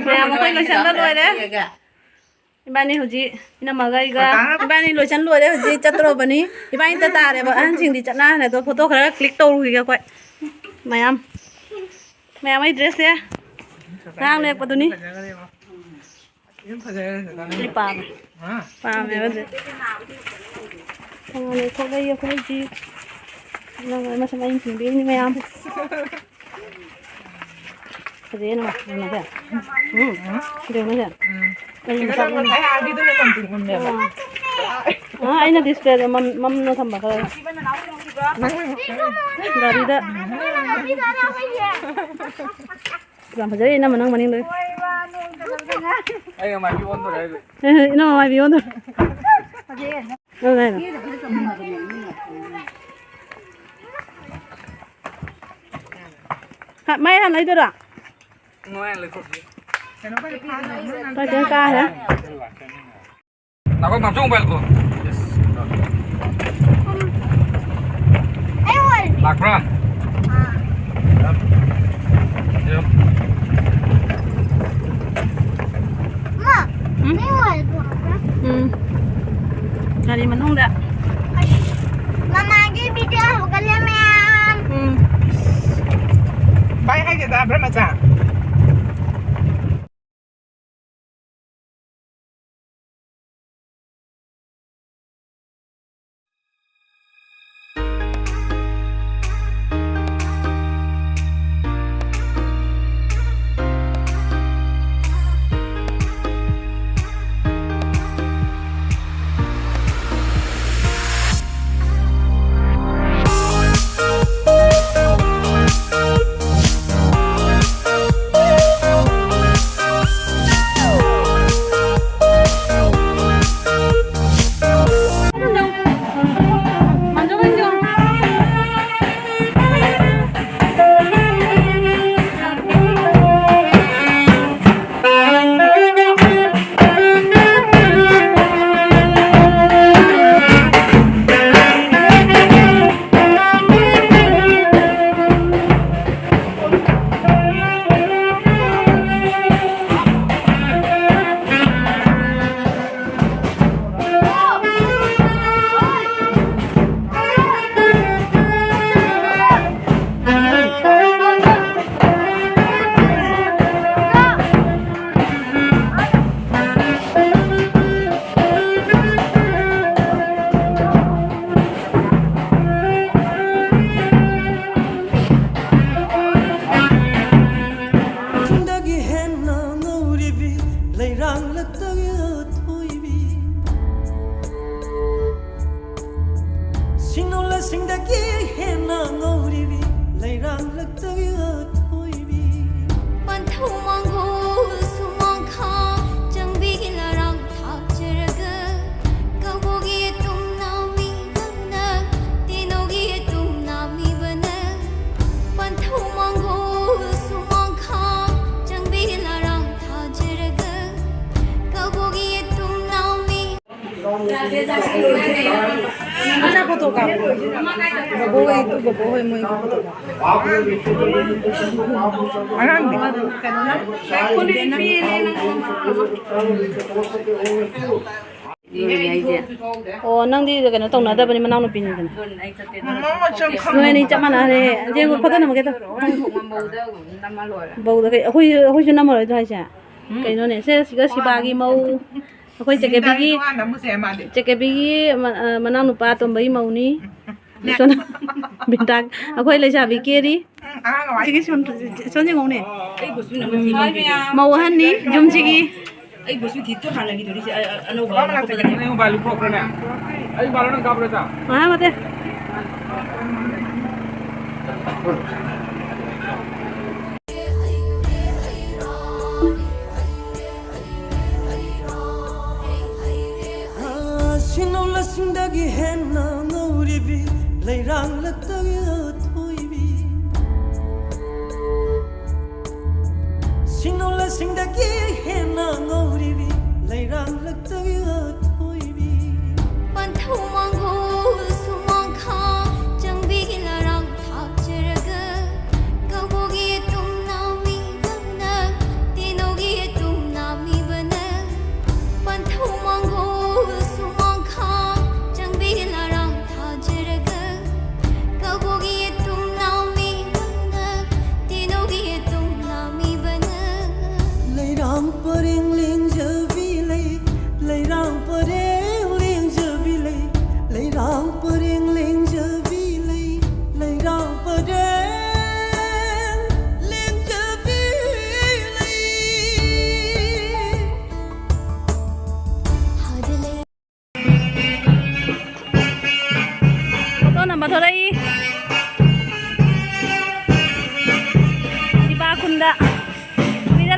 แม่มาคุยเลยฉันรวยเด้บ้านนี้หัวจีนี่มาไงก็บ้านนี้รวยฉันรวยเด้หัวจีจัดตัวบ้านนี้บ้านนี้ตาเด้บ้านสิ่งที่จัดหน้าเนี่ยตัวโฟโต้เขาคลิกตัวลุยกันไปแม่ไม่เดรสเนี่ยร่างเลยปะตัวนี้นี่ปลาแม่ก็เด็ดทำอะไรเขาได้ยังเขาจีนั่งอะไรมาสมัยจริงดีนี่แม่เดี๋ยวนะนี่นะเดี๋ยวนะเดี๋ยวนะ ay na display mam no thamba kara gari da ram phajai ina manang maning doi ay ma bi on do re ina ma bi on do no no ha mai han lấy tôi à ngoi lấy cột tôi chơi ca hả nào có mamsung bel ko lạc ra Jadi menung dah. Mama lagi video kalian yang. bay hay kita berapa macam Masa foto ka? Babuhay ito, babuhay mo yung foto ka. Anong di? Kulit pili ng oh nang di ka na tong nada ba ni manang no pin ni Mama cham kham no ni chama na re je ko pata na ma ke to bau da kai hoi ju na ma ro hai cha kai no ne se siga siba gi mau khoi che ke bi gi che ke bi gi manang no pa to bai mau ni son bintak khoi le cha bi ke ri chi gi son je ngong ne mau han ni jum chi gi ay gusto dito hana gitu di ano ba na te ni yung balu ko na ay balu nang kabro ta mate Sinola sindagi henna ngoribi leirang latagi thoibi Sinola sindagi henna ngoribi leirang latagi thoibi Panthu mangu sumang kha jangbi larang tha cheraga kabogi tum nami vana tino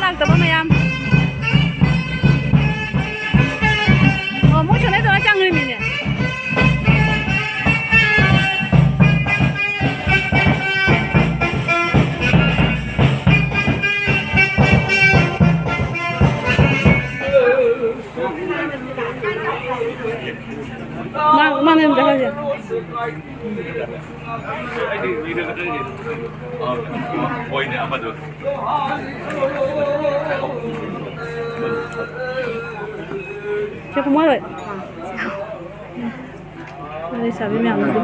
ꯂꯥꯛꯇꯕ ꯃꯌꯥꯝ ꯑꯣ ꯃꯣꯏ ꯁꯣꯟꯗꯩ ꯇꯧꯔ ꯆꯪꯉꯤꯃꯤꯅꯦ Mana yang berapa sih? Poinnya apa tuh? Siapa mau lagi? Ini sabi yang itu.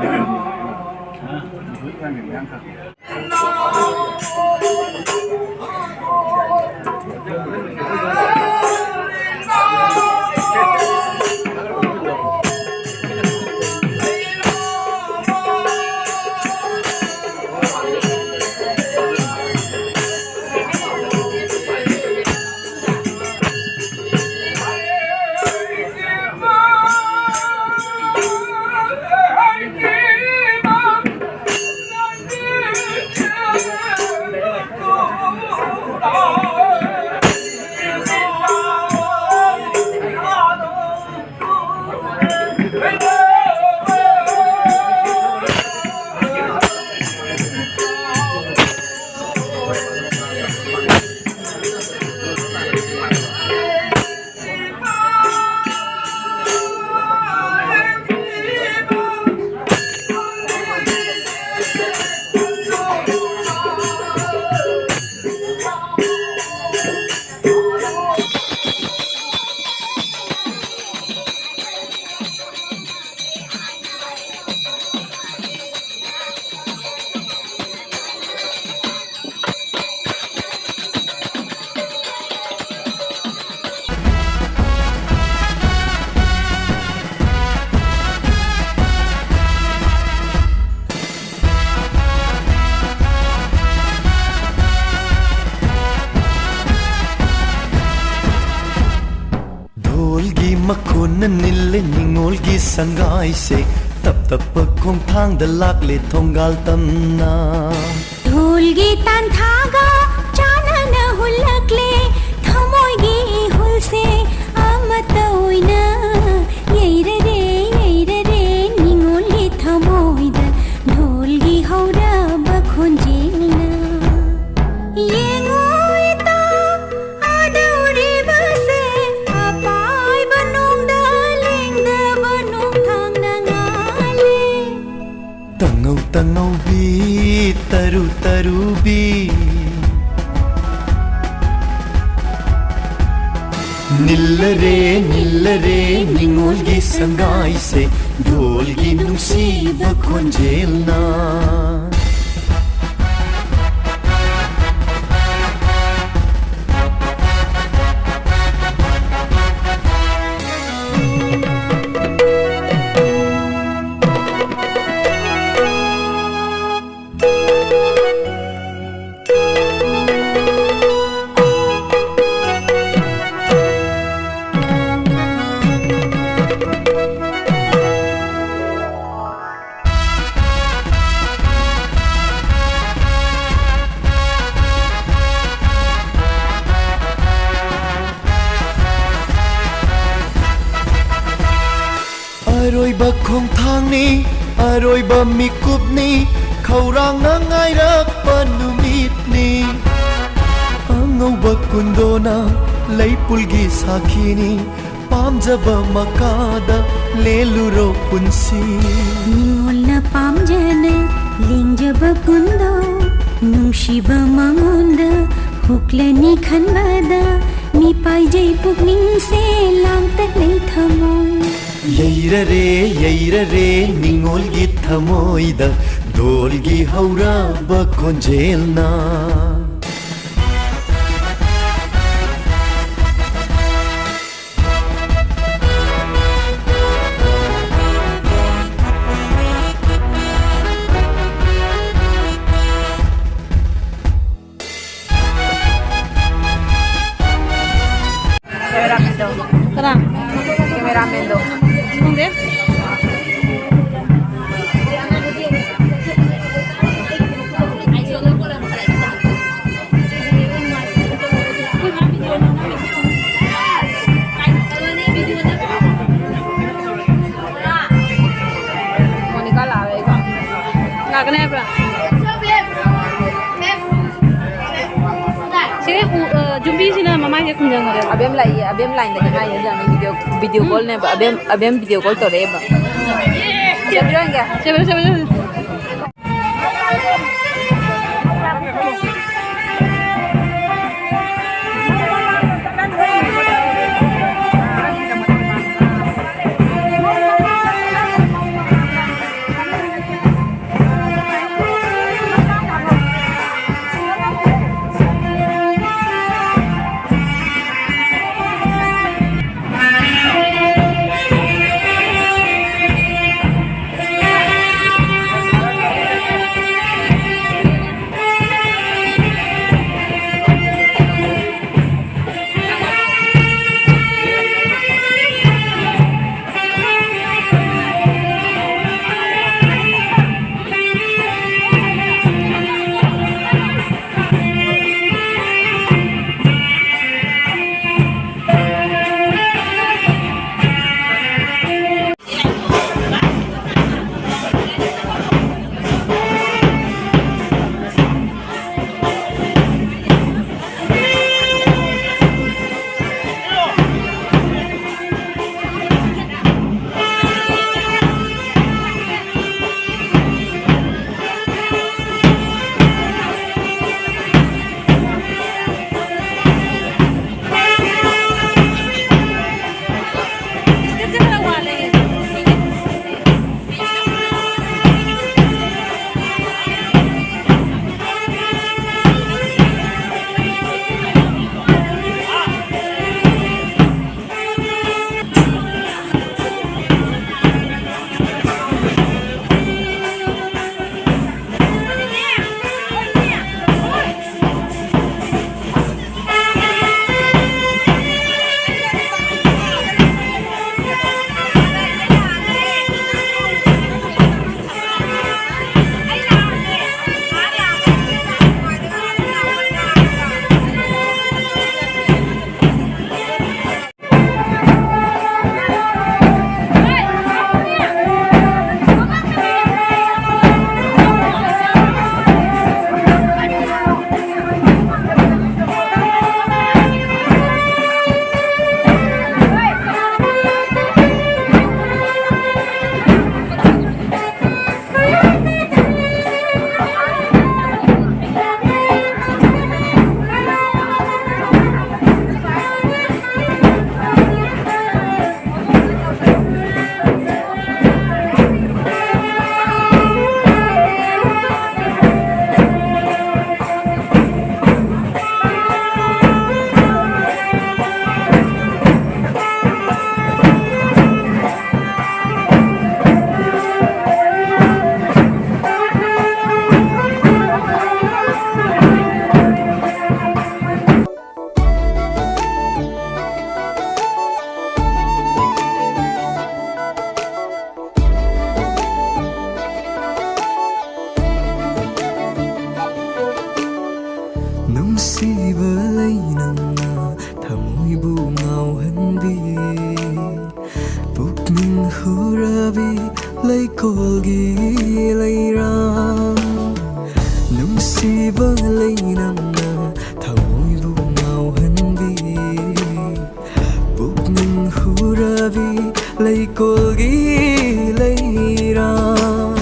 Nille ningolgi sangai se tap tap khong thang da lak le thongal tamna ढोलगी तान थागा चानन हुलकले थमोइगी हुलसे अमत ओइना येरे रे निंगोली थमोइद ढोलगी हौरा बखोंजेलना येंगोइता आदौरी बसे अपाय बनोंदा लेंदा बनों थांगना गाले tangau bi taru bi nillare ningolgi sangai se dholgi nusiba khonjelna Aroiba khong thang ni aroiba mikup ni khaurang na ngai rak panumit ni angauba kundona leipulgi sakhi ni pamjaba makada leluro punsi ningolna pamjana lingjaba kundo nungshiba mangunda huklani khanbada mi paijai pukning se lang tak nei thamoi Yeirare ningolgi thamoida dolgi haura bakonjelna Terang. Cameraman daw. Hindi? 제 군장 거래. Abem line da ngai ya video call ne ba abem video call to re ba. Sebiro enggak? 제발. ꯅꯨꯡꯁꯤꯕ ꯂꯩꯅꯝꯅ ꯊꯃꯣꯏꯕꯨ ꯉꯥꯎꯍꯟꯕꯤ ꯄꯨꯛꯅꯤꯡ ꯍꯨꯔꯕꯤ ꯂꯩꯀꯣꯜꯒꯤ ꯂꯩꯔꯥꯡ ꯅꯨꯡꯁꯤꯕ ꯂꯩꯅꯝꯅ ꯊꯃꯣꯏꯕꯨ ꯉꯥꯎꯍꯟꯕꯤ ꯄꯨꯛꯅꯤꯡ ꯍꯨꯔꯕꯤ ꯂꯩꯀꯣꯜꯒꯤ ꯂꯩꯔꯥꯡ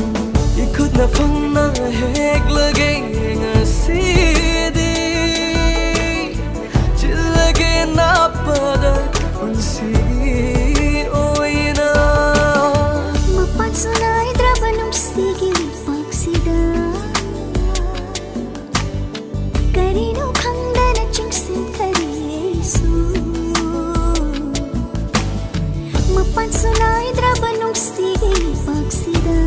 이खुद나 펑나 헥러게 ngasi디 질라게 나빠다 unsi oina Mapan sunay drabanong sige pagsida Karino khanda na chingsin karisu Mapan sunay drabanong sige pagsida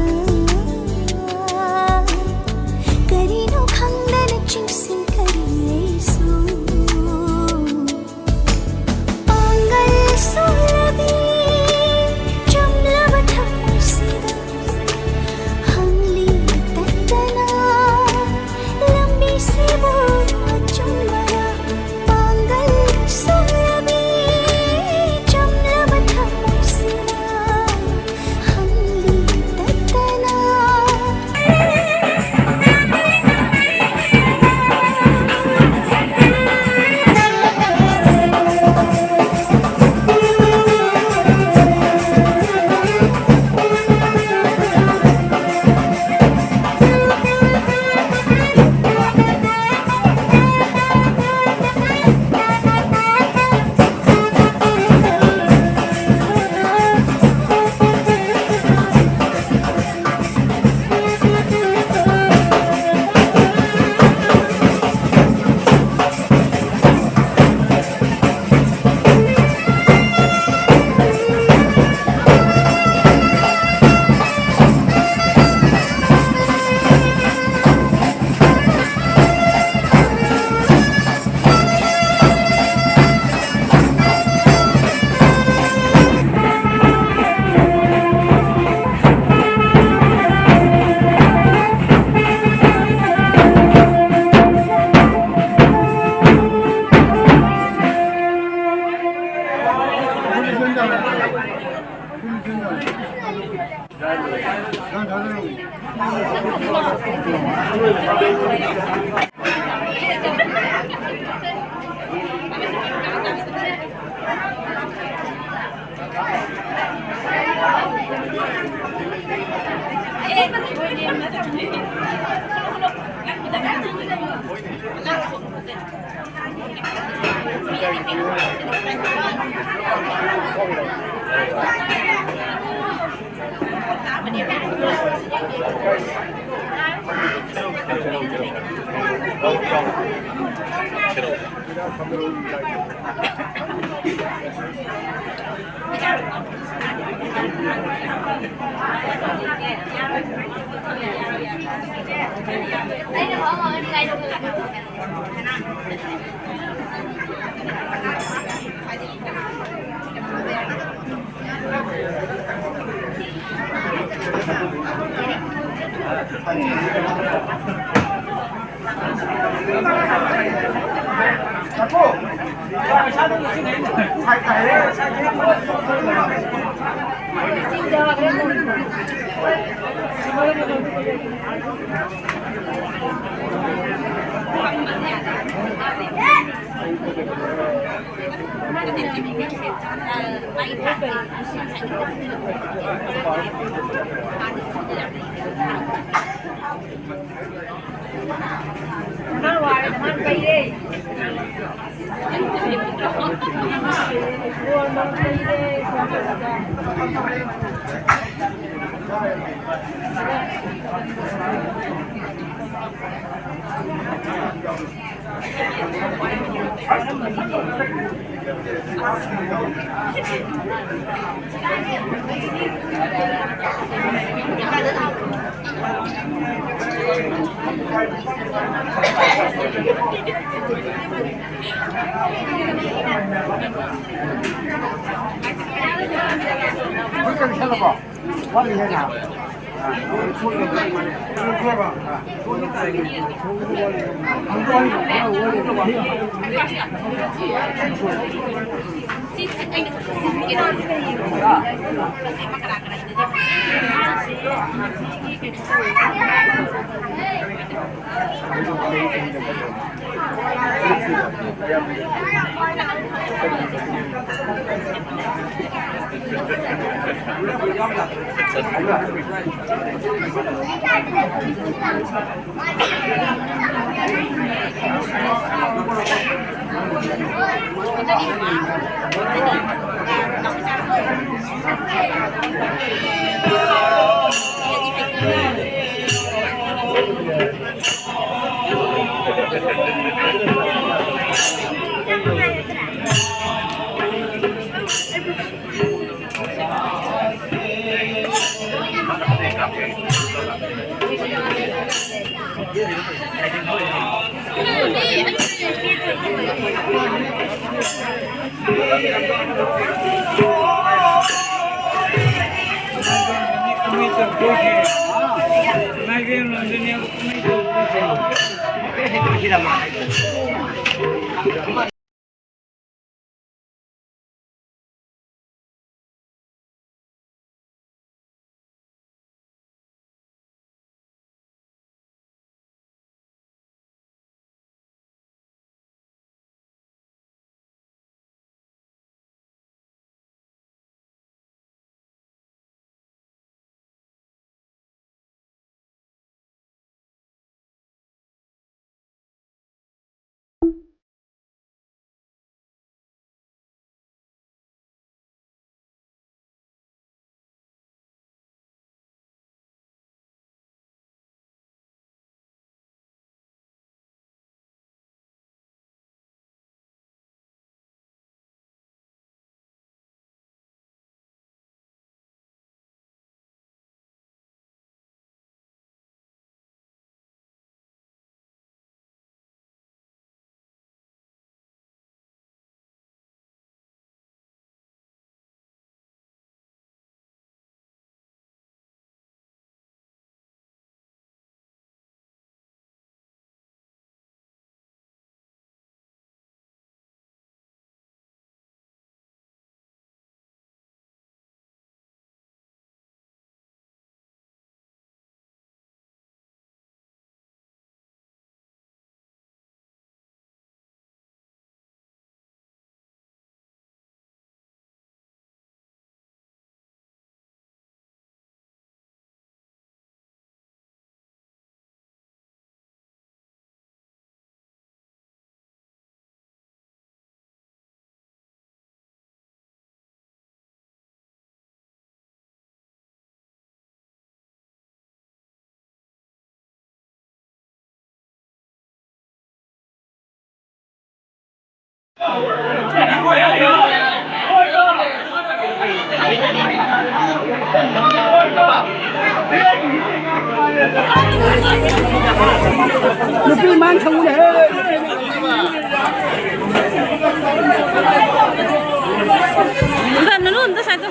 Entar dulu, entar satu.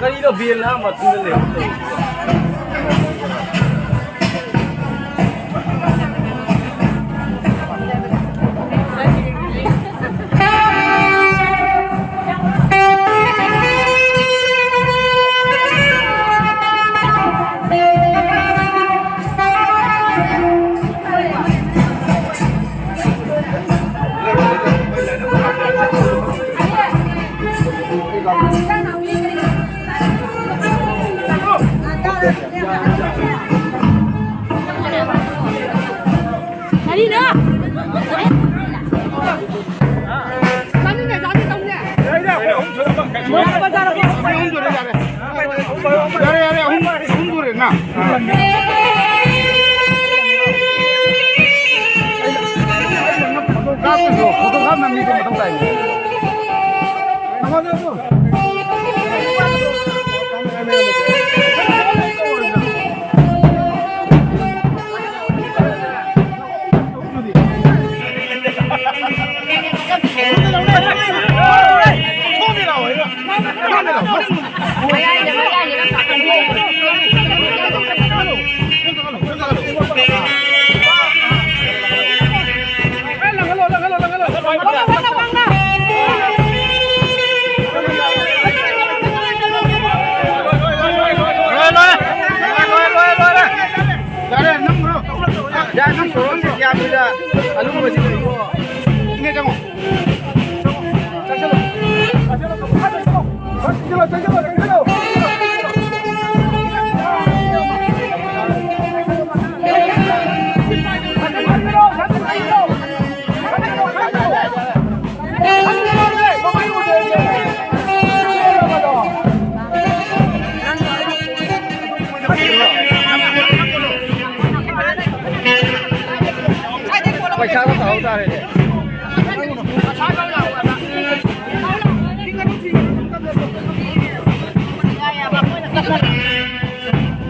Kanina bill na matindi. Đi nữa.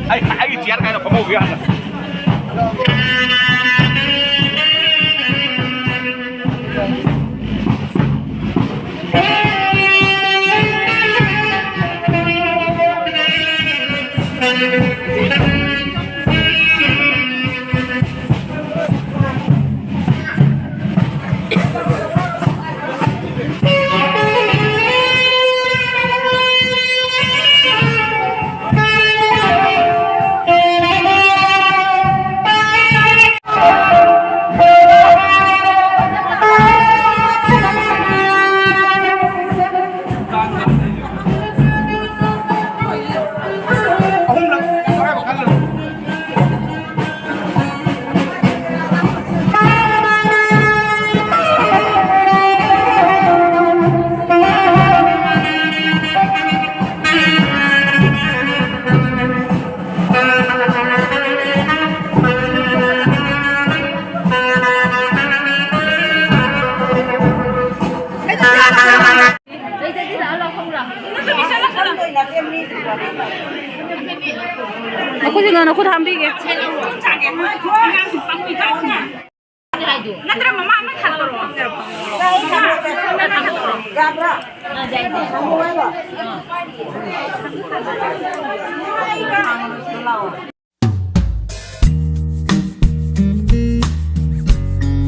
Ai chiar cái nó có một cái 함비게. 나들아 마마 타도록.